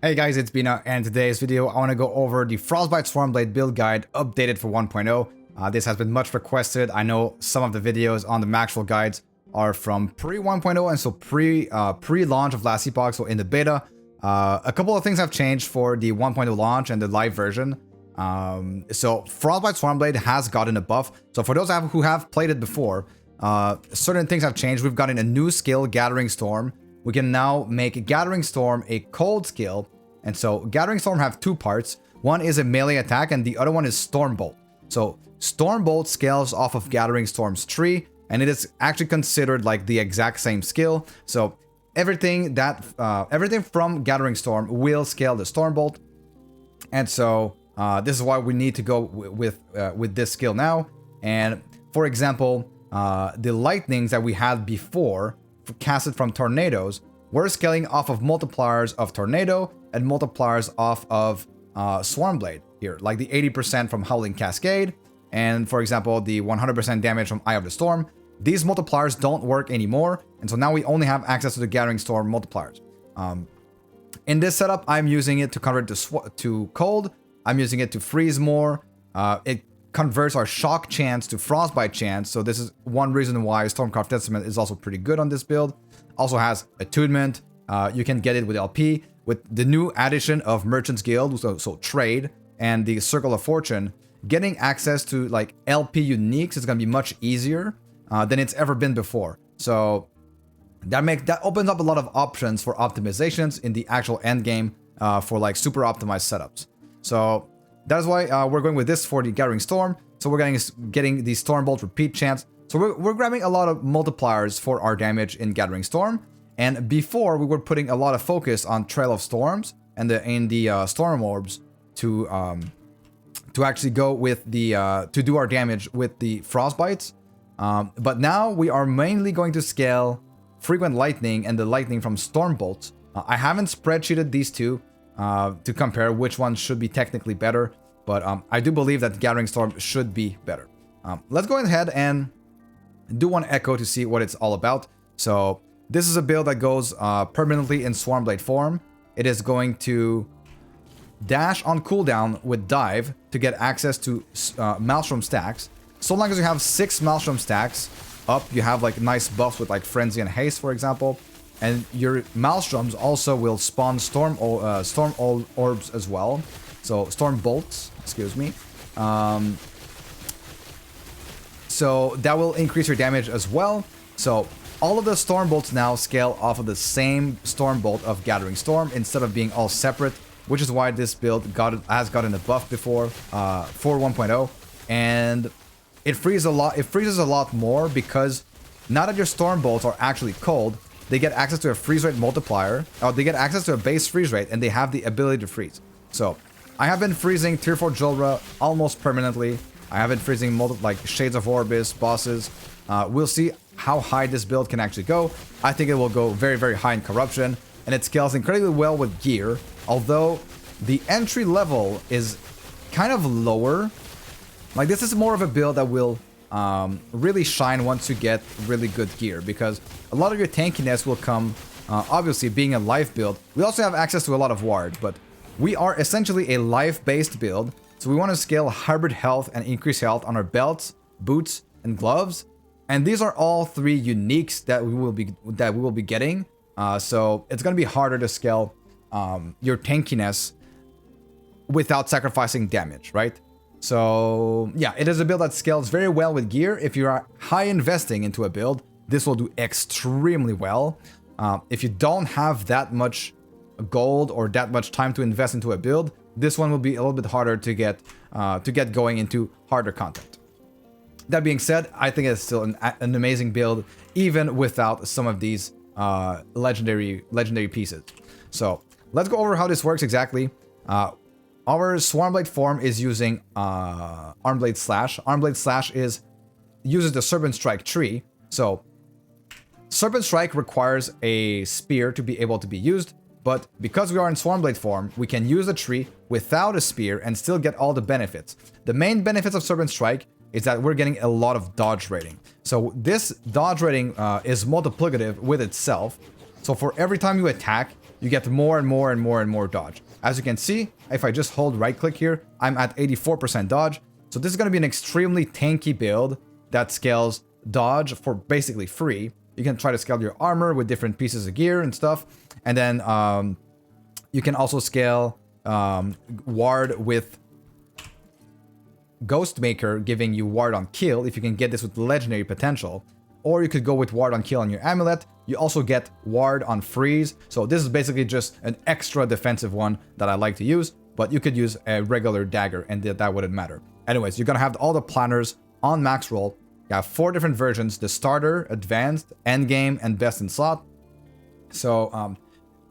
Hey guys, it's Bina, and in today's video I want to go over the Frostbite Swarmblade build guide updated for 1.0. This has been much requested. I know some of the videos on the actual guides are from pre 1.0 and so pre-launch of last Epoch, so in the beta. A couple of things have changed for the 1.0 launch and the live version. So Frostbite Swarmblade has gotten a buff. So for those who have played it before, certain things have changed. We've gotten a new skill, Gathering Storm. We can now make Gathering Storm a cold skill. And so Gathering Storm have two parts. One is a melee attack and the other one is Stormbolt. So Stormbolt scales off of Gathering Storm's tree, and it is actually considered like the exact same skill. So everything from Gathering Storm will scale the Stormbolt. And so this is why we need to go with this skill now. And for example, the lightnings that we had before casted from tornadoes, we're scaling off of multipliers of tornado and multipliers off of Swarmblade here, like the 80% from Howling Cascade, and for example the 100% damage from Eye of the Storm. These multipliers don't work anymore, and so now we only have access to the Gathering Storm multipliers. In this setup, I'm using it to convert to cold. I'm using it to freeze more. It converts our shock chance to frostbite chance, so this is one reason why Stormcraft Testament is also pretty good on this build. Also has attunement. You can get it with LP. With the new addition of Merchant's Guild, so trade, and the Circle of Fortune, getting access to like LP uniques is going to be much easier than it's ever been before. So that opens up a lot of options for optimizations in the actual end game for like super optimized setups. So that's why we're going with this for the Gathering Storm. So we're getting the Stormbolt repeat chance. So we're grabbing a lot of multipliers for our damage in Gathering Storm. And before, we were putting a lot of focus on Trail of Storms and the Storm Orbs to actually go with the to do our damage with the Frostbites. But now we are mainly going to scale Frequent Lightning and the Lightning from Stormbolt. I haven't spreadsheeted these two to compare which one should be technically better, but I do believe that Gathering Storm should be better. Let's go ahead and do one echo to see what it's all about. So this is a build that goes permanently in Swarmblade form. It is going to dash on cooldown with dive to get access to Maelstrom stacks. So long as you have 6 Maelstrom stacks up, you have like nice buffs with like Frenzy and Haste, for example. And your Maelstroms also will spawn Storm Orbs as well. So Storm Bolts, excuse me. So that will increase your damage as well. So all of the Stormbolts now scale off of the same Stormbolt of Gathering Storm instead of being all separate, which is why this build has gotten a buff before for 1.0, and it freezes a lot more because now that your Stormbolts are actually cold, they get access to a freeze rate multiplier, or they get access to a base freeze rate, and they have the ability to freeze. So I have been freezing Tier 4 Julra almost permanently. I have been freezing like Shades of Orbis bosses. We'll see how high this build can actually go. I think it will go very, very high in corruption, and it scales incredibly well with gear, although the entry level is kind of lower. Like, this is more of a build that will really shine once you get really good gear, because a lot of your tankiness will come, obviously being a life build. We also have access to a lot of ward, but we are essentially a life-based build, so we want to scale hybrid health and increase health on our belts, boots, and gloves. And these are all 3 uniques that we will be getting. So it's going to be harder to scale your tankiness without sacrificing damage, right? So yeah, it is a build that scales very well with gear. If you are high investing into a build, this will do extremely well. If you don't have that much gold or that much time to invest into a build, this one will be a little bit harder to get going into harder content. That being said, I think it's still an amazing build, even without some of these legendary pieces. So let's go over how this works exactly. Our Swarmblade form is using Armblade Slash. Armblade Slash uses the Serpent Strike tree. So Serpent Strike requires a spear to be able to be used, but because we are in Swarmblade form, we can use a tree without a spear and still get all the benefits. The main benefits of Serpent Strike is that we're getting a lot of dodge rating. So this dodge rating is multiplicative with itself. So for every time you attack, you get more and more and more and more dodge. As you can see, if I just hold right click here, I'm at 84% dodge. So this is going to be an extremely tanky build that scales dodge for basically free. You can try to scale your armor with different pieces of gear and stuff. And then you can also scale ward with Ghostmaker, giving you ward on kill if you can get this with legendary potential. Or you could go with ward on kill on your amulet. You also get ward on freeze. So this is basically just an extra defensive one that I like to use. But you could use a regular dagger and that wouldn't matter. Anyways, you're going to have all the planners on max roll. You have 4 different versions: the starter, advanced, endgame, and best in slot. So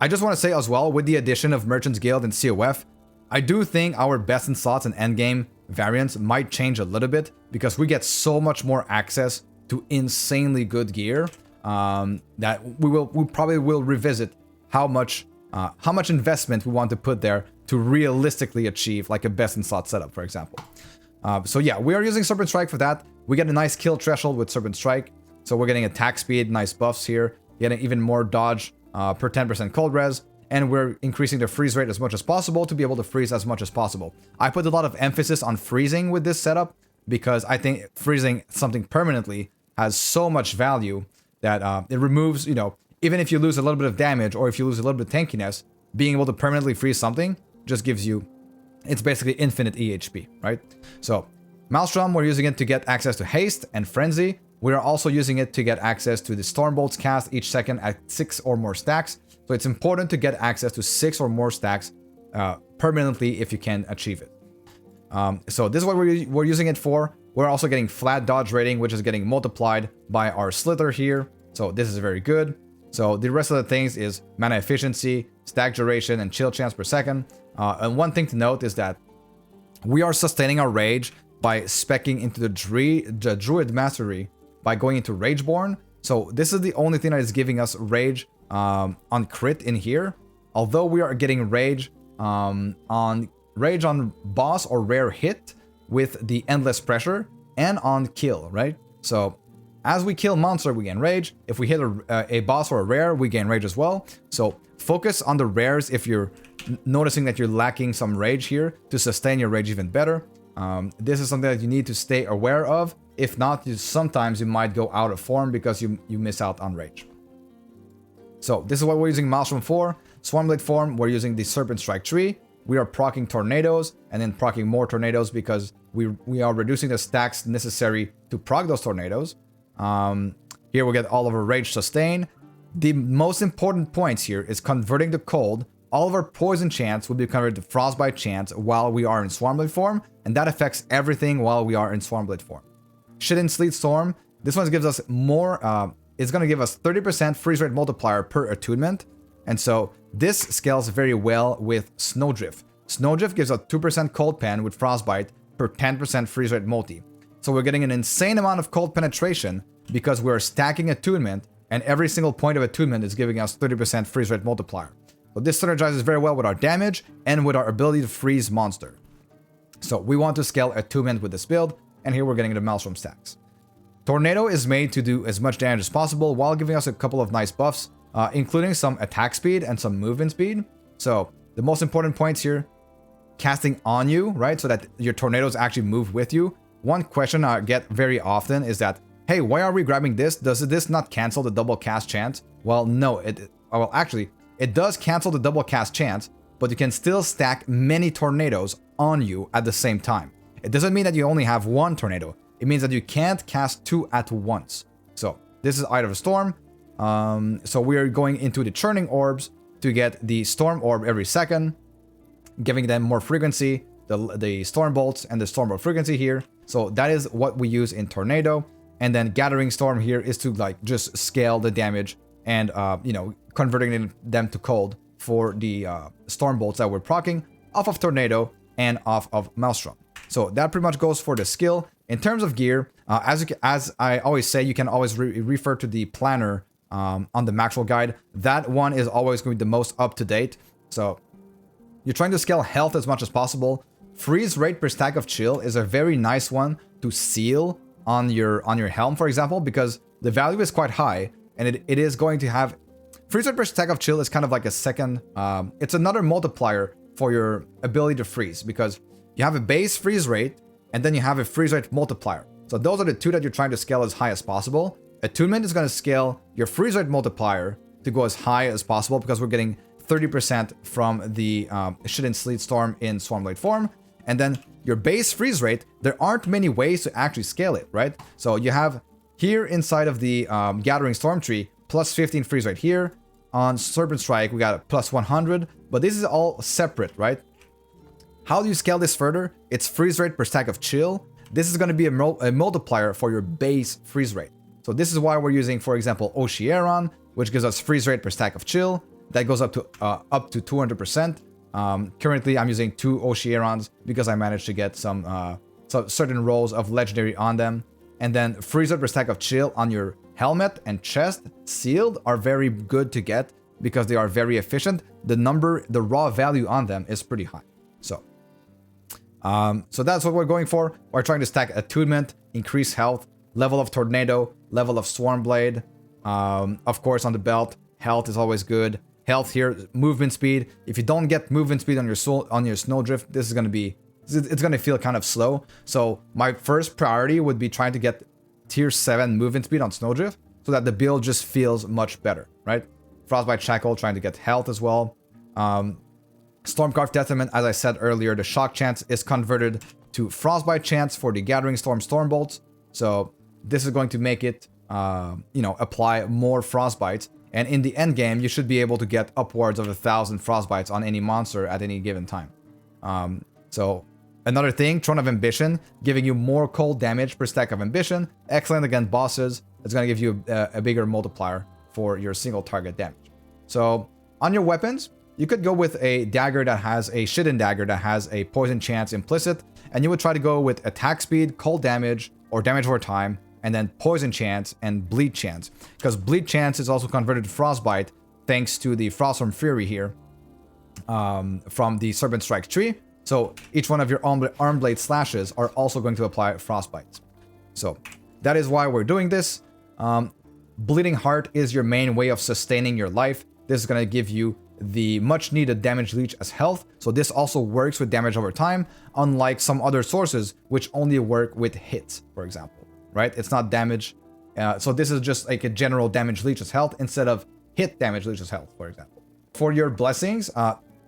I just want to say as well, with the addition of Merchants Guild and COF, I do think our best in slots and endgame variants might change a little bit because we get so much more access to insanely good gear that we probably will revisit how much investment we want to put there to realistically achieve like a best in slot setup, for example. So yeah, we are using Serpent Strike for that. We get a nice kill threshold with Serpent Strike. So we're getting attack speed, nice buffs here, getting even more dodge per 10% cold res, and we're increasing the freeze rate as much as possible to be able to freeze as much as possible. I put a lot of emphasis on freezing with this setup because I think freezing something permanently has so much value that it removes, even if you lose a little bit of damage or if you lose a little bit of tankiness, being able to permanently freeze something just gives you, it's basically infinite EHP, right? So Maelstrom, we're using it to get access to haste and frenzy. We are also using it to get access to the Stormbolts cast each second at 6 or more stacks. So it's important to get access to 6 or more stacks permanently if you can achieve it. So this is what we're using it for. We're also getting flat dodge rating, which is getting multiplied by our slither here. So this is very good. So the rest of the things is mana efficiency, stack duration, and chill chance per second. And one thing to note is that we are sustaining our rage by speccing into the Druid Mastery by going into Rageborn. So this is the only thing that is giving us rage on crit in here. Although we are getting rage on boss or rare hit with the endless pressure and on kill, right? So as we kill monster, we gain rage. If we hit a boss or a rare, we gain rage as well. So focus on the rares if you're noticing that you're lacking some rage here to sustain your rage even better. This is something that you need to stay aware of. If not, sometimes you might go out of form because you miss out on rage. So this is what we're using Maelstrom for. Swarmblade form, we're using the Serpent Strike tree. We are proccing tornadoes and then proccing more tornadoes because we are reducing the stacks necessary to proc those tornadoes. Here we get all of our rage sustain. The most important points here is converting to cold. All of our poison chants will be converted to frostbite chants while we are in Swarmblade form, and that affects everything while we are in Swarmblade form. Shit in Sleet Storm, this one gives us more, it's going to give us 30% freeze rate multiplier per attunement, and so this scales very well with Snowdrift. Snowdrift gives a 2% cold pen with frostbite per 10% freeze rate multi. So we're getting an insane amount of cold penetration because we're stacking attunement, and every single point of attunement is giving us 30% freeze rate multiplier. So this synergizes very well with our damage and with our ability to freeze monster. So we want to scale attunement with this build, and here we're getting the Maelstrom stacks. Tornado is made to do as much damage as possible while giving us a couple of nice buffs, including some attack speed and some movement speed. So the most important points here, casting on you, right? So that your tornadoes actually move with you. One question I get very often is that, hey, why are we grabbing this? Does this not cancel the double cast chance? Well, no, actually, it does cancel the double cast chance, but you can still stack many tornadoes on you at the same time. It doesn't mean that you only have one tornado. It means that you can't cast 2 at once. So this is Eye of a Storm. So we are going into the Churning Orbs to get the Storm Orb every second, giving them more frequency, the Storm Bolts and the Storm Bolt frequency here. So that is what we use in Tornado. And then Gathering Storm here is to like just scale the damage and, converting them to cold for the Storm Bolts that we're proccing off of Tornado and off of Maelstrom. So that pretty much goes for the skill. In terms of gear, as I always say, you can always refer to the planner on the Maxwell guide. That one is always going to be the most up-to-date. So you're trying to scale health as much as possible. Freeze rate per stack of chill is a very nice one to seal on your helm, for example, because the value is quite high, and it is going to have... freeze rate per stack of chill is kind of like a second, it's another multiplier for your ability to freeze, because you have a base freeze rate and then you have a freeze rate multiplier. So those are the two that you're trying to scale as high as possible. Attunement is going to scale your freeze rate multiplier to go as high as possible, because we're getting 30% from the Shit and Sleet Storm in Swarmblade form. And then your base freeze rate, there aren't many ways to actually scale it, right? So you have here inside of the Gathering Storm tree, plus 15 freeze rate here. On Serpent Strike, we got a plus 100, but this is all separate, right? How do you scale this further? It's freeze rate per stack of chill. This is going to be a multiplier for your base freeze rate. So this is why we're using, for example, Oshieron, which gives us freeze rate per stack of chill. That goes up to 200%. Currently, I'm using 2 Oshierons because I managed to get some certain rolls of legendary on them. And then freeze rate per stack of chill on your helmet and chest sealed are very good to get because they are very efficient. The raw value on them is pretty high. So that's what we're going for. We're trying to stack attunement, increase health, level of tornado, level of Swarmblade. Of course, on the belt, health is always good. Health here, movement speed. If you don't get movement speed on your snowdrift, this is gonna be, it's gonna feel kind of slow. So my first priority would be trying to get tier 7 movement speed on snowdrift so that the build just feels much better, right? Frostbite Shackle, trying to get health as well. Stormcarved Testament, as I said earlier, the shock chance is converted to frostbite chance for the Gathering Storm Stormbolts. So this is going to make it, apply more frostbites. And in the end game, you should be able to get upwards of 1,000 frostbites on any monster at any given time. So another thing, Throne of Ambition, giving you more cold damage per stack of ambition. Excellent against bosses. It's going to give you a bigger multiplier for your single target damage. So on your weapons, you could go with a dagger that has a Shiden dagger that has a poison chance implicit, and you would try to go with attack speed, cold damage, or damage over time, and then poison chance and bleed chance. Because bleed chance is also converted to frostbite thanks to the Froststorm Fury here from the Serpent Strike tree. So each one of your arm blade slashes are also going to apply frostbites. So that is why we're doing this. Bleeding Heart is your main way of sustaining your life. This is going to give you the much needed damage leech as health, so this also works with damage over time, unlike some other sources which only work with hits, for example, right? It's not damage, so this is just like a general damage leech as health instead of hit damage leech as health, for example. For your blessings,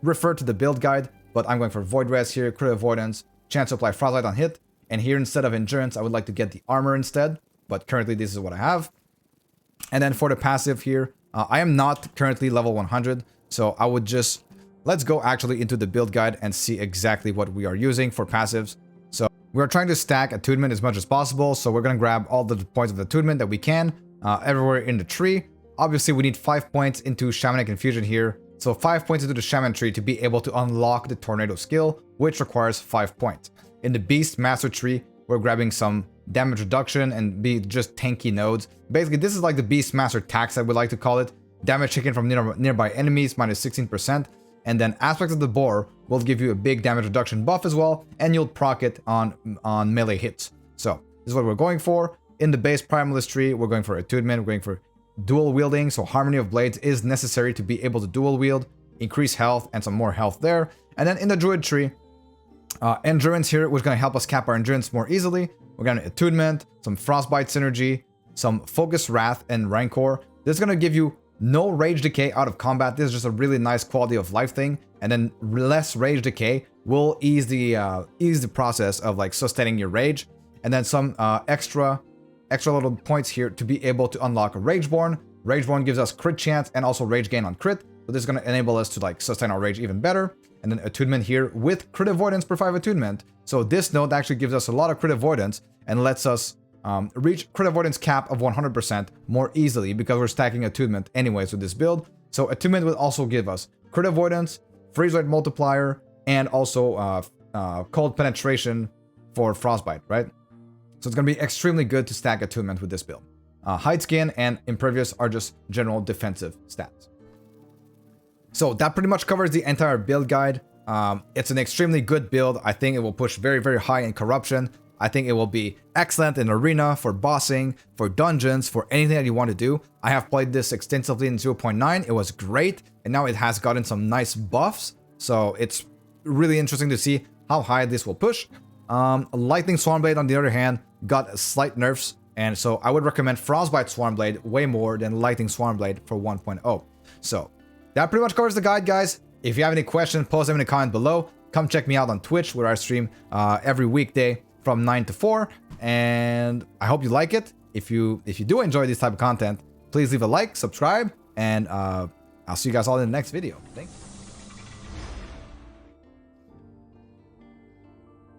refer to the build guide, but I'm going for Void Res here, crit avoidance, chance to apply frostbite on hit, and here instead of endurance I would like to get the armor instead, but currently this is what I have. And then for the passive here, I am not currently level 100, so I would just, let's go actually into the build guide and see exactly what we are using for passives. So we're trying to stack attunement as much as possible, so we're going to grab all the points of attunement that we can everywhere in the tree. Obviously we need 5 points into Shamanic Infusion here, so 5 points into the Shaman tree to be able to unlock the Tornado skill, which requires 5 points. In the Beast Master tree, we're grabbing some damage reduction and be just tanky nodes. Basically this is like the Beast Master tax, I would like to call it. Damage taken from nearby enemies, minus 16%. And then Aspects of the Boar will give you a big damage reduction buff as well, and you'll proc it on melee hits. So this is what we're going for. In the base Primalist tree, we're going for attunement, we're going for dual wielding, so Harmony of Blades is necessary to be able to dual wield, increase health, and some more health there. And then in the Druid tree, Endurance here, which is going to help us cap our Endurance more easily. We're going to attunement, some Frostbite synergy, some Focus Wrath, and Rancor. This is going to give you no rage decay out of combat. This is just a really nice quality of life thing, and then less rage decay will ease the process of like sustaining your rage, and then some extra little points here to be able to unlock Rageborn. Rageborn gives us crit chance and also rage gain on crit, so this is going to enable us to like sustain our rage even better. And then attunement here with crit avoidance per 5 attunement. So this node actually gives us a lot of crit avoidance and lets us reach crit avoidance cap of 100% more easily because we're stacking attunement anyways with this build. So attunement will also give us crit avoidance, freeze rate multiplier, and also cold penetration for frostbite, right? So it's going to be extremely good to stack attunement with this build. Hide skin and impervious are just general defensive stats. So that pretty much covers the entire build guide. It's an extremely good build. I think it will push very, very high in corruption. I think it will be excellent in arena, for bossing, for dungeons, for anything that you want to do. I have played this extensively in 0.9. It was great, and now it has gotten some nice buffs. So it's really interesting to see how high this will push. Lightning Swarmblade, on the other hand, got slight nerfs, and so I would recommend Frostbite Swarmblade way more than Lightning Swarmblade for 1.0. So that pretty much covers the guide, guys. If you have any questions, post them in the comment below. Come check me out on Twitch, where I stream every weekday from 9 to 4, and I hope you like it. If you do enjoy this type of content, please leave a like, subscribe, and I'll see you guys all in the next video. Thanks.